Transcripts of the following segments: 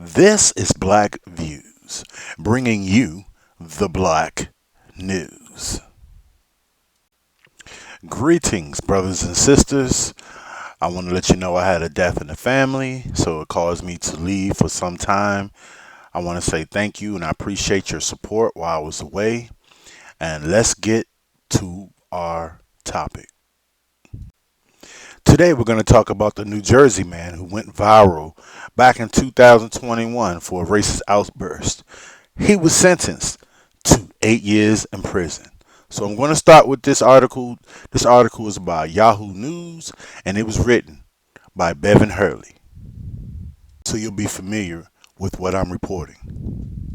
This is Black Views, bringing you the Black News. Greetings, brothers and sisters. I want to let you know I had a death in the family, so it caused me to leave for some time. I want to say thank you and I appreciate your support while I was away. And let's get to our topic. Today we're going to talk about the New Jersey man who went viral back in 2021 for a racist outburst. He was sentenced to 8 years in prison. So I'm going to start with this article. This article is by Yahoo News and it was written by Bevan Hurley. So you'll be familiar with what I'm reporting.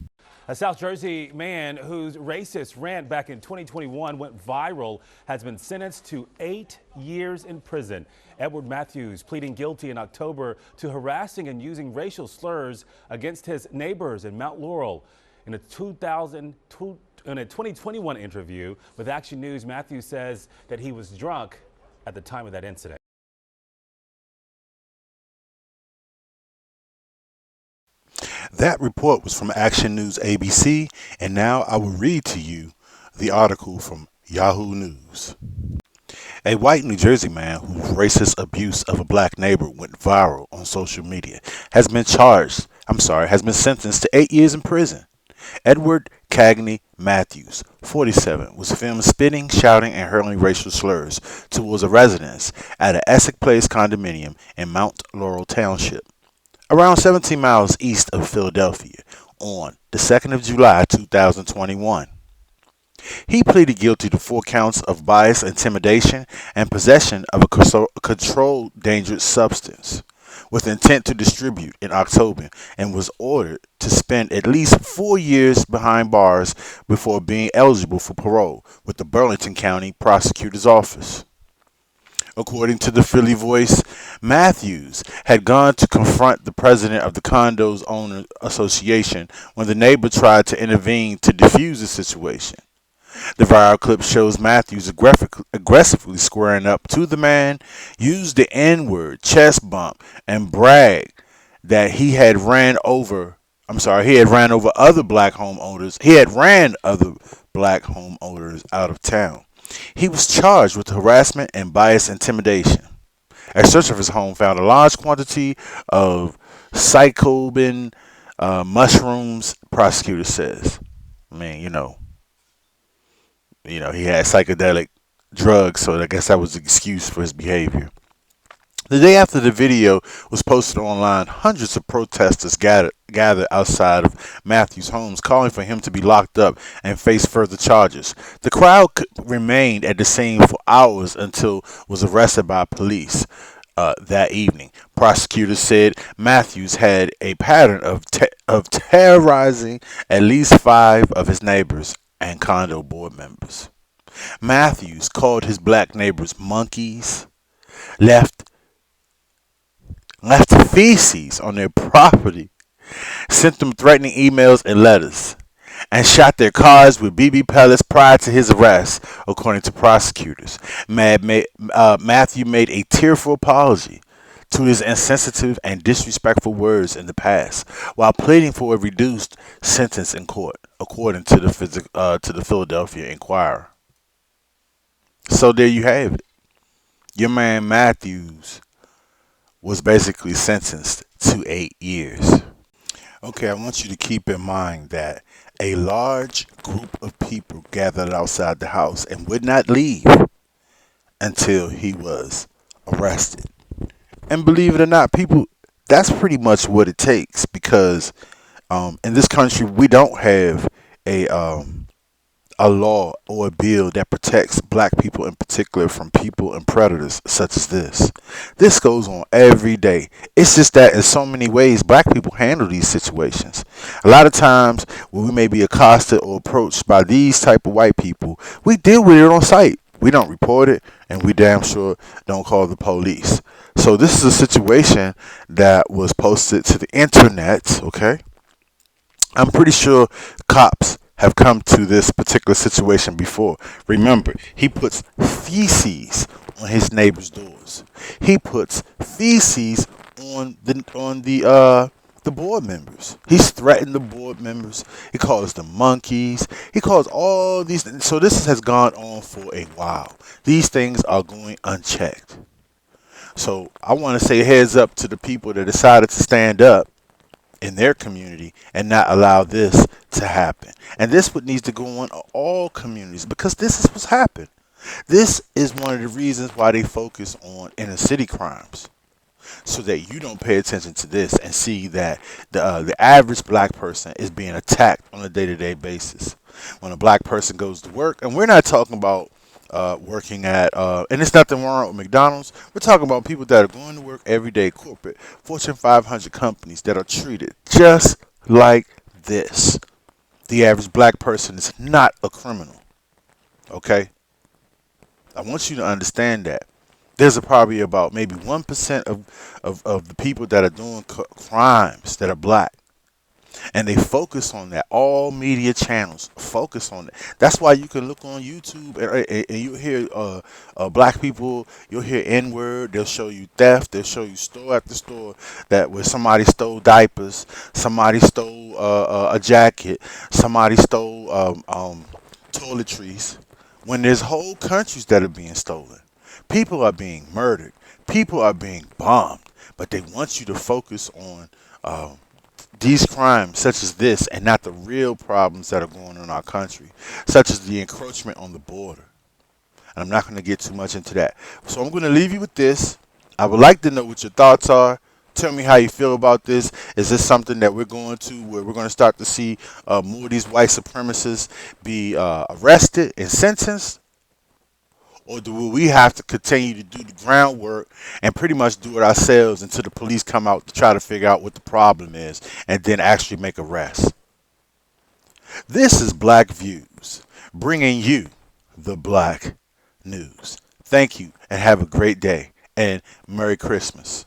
A South Jersey man whose racist rant back in 2021 went viral has been sentenced to 8 years in prison. Edward Mathews pleading guilty in October to harassing and using racial slurs against his neighbors in Mount Laurel. In a 2021 interview with Action News, Mathews says that he was drunk at the time of that incident. That report was from Action News ABC, and now I will read to you the article from Yahoo News. A white New Jersey man whose racist abuse of a black neighbor went viral on social media has been sentenced to 8 years in prison. Edward Cagney Mathews, 47, was filmed spitting, shouting, and hurling racial slurs towards a residence at an Essex Place condominium in Mount Laurel Township, around 17 miles east of Philadelphia, on the 2nd of July 2021. He pleaded guilty to 4 counts of bias, intimidation, and possession of a controlled dangerous substance with intent to distribute in October and was ordered to spend at least 4 years behind bars before being eligible for parole with the Burlington County Prosecutor's Office. According to the Philly Voice, Mathews had gone to confront the president of the condo's owner association when the neighbor tried to intervene to defuse the situation. The viral clip shows Mathews aggressively squaring up to the man, used the N-word, chest bump, and brag that he had ran over other black homeowners. He had ran other black homeowners out of town. He was charged with harassment and bias intimidation. A search of his home found a large quantity of psilocybin mushrooms, prosecutor says. He had psychedelic drugs, so I guess that was the excuse for his behavior. The day after the video was posted online, hundreds of protesters gathered outside of Mathews' homes, calling for him to be locked up and face further charges. The crowd remained at the scene for hours until was arrested by police that evening. Prosecutors said Mathews had a pattern of terrorizing at least 5 of his neighbors and condo board members. Mathews called his black neighbors monkeys, left feces on their property, sent them threatening emails and letters, and shot their cars with BB pellets prior to his arrest, according to prosecutors. Mathews made a tearful apology to his insensitive and disrespectful words in the past, while pleading for a reduced sentence in court, according to the Philadelphia Inquirer. So there you have it. Your man Mathews was basically sentenced to 8 years. Okay, I want you to keep in mind that a large group of people gathered outside the house and would not leave until he was arrested. And believe it or not, people, that's pretty much what it takes, because in this country we don't have a law or a bill that protects black people in particular from people and predators such as this. This goes on every day. It's just that in so many ways black people handle these situations. A lot of times when we may be accosted or approached by these type of white people, we deal with it on sight. We don't report it, and we damn sure don't call the police. So this is a situation that was posted to the internet, okay? I'm pretty sure cops have come to this particular situation before. Remember, he puts feces on his neighbor's doors. He puts feces on the the board members. He's threatened the board members. He calls them monkeys. He calls all these. So this has gone on for a while. These things are going unchecked. So I want to say heads up to the people that decided to stand up in their community and not allow this to happen. And this what needs to go on in all communities because this is what's happened. This is one of the reasons why they focus on inner city crimes, so that you don't pay attention to this and see that the average black person is being attacked on a day-to-day basis. When a black person goes to work, and we're not talking about working at, and there's nothing wrong with McDonald's. We're talking about people that are going to work every day, corporate, Fortune 500 companies that are treated just like this. The average black person is not a criminal. Okay? I want you to understand that. There's probably about maybe 1% of the people that are doing crimes that are black. And they focus on that. All media channels focus on it. That's why you can look on YouTube and you'll hear black people, you'll hear N-word, they'll show you theft, they'll show you store after store that where somebody stole diapers, somebody stole a jacket, somebody stole toiletries, when there's whole countries that are being stolen. People are being murdered. People are being bombed. But they want you to focus on these crimes such as this and not the real problems that are going on in our country, such as the encroachment on the border. And I'm not going to get too much into that. So I'm going to leave you with this. I would like to know what your thoughts are. Tell me how you feel about this. Is this something that we're going to, where we're going to start to see more of these white supremacists be arrested and sentenced? Or do we have to continue to do the groundwork and pretty much do it ourselves until the police come out to try to figure out what the problem is and then actually make arrests? This is Black Views, bringing you the Black News. Thank you and have a great day and Merry Christmas.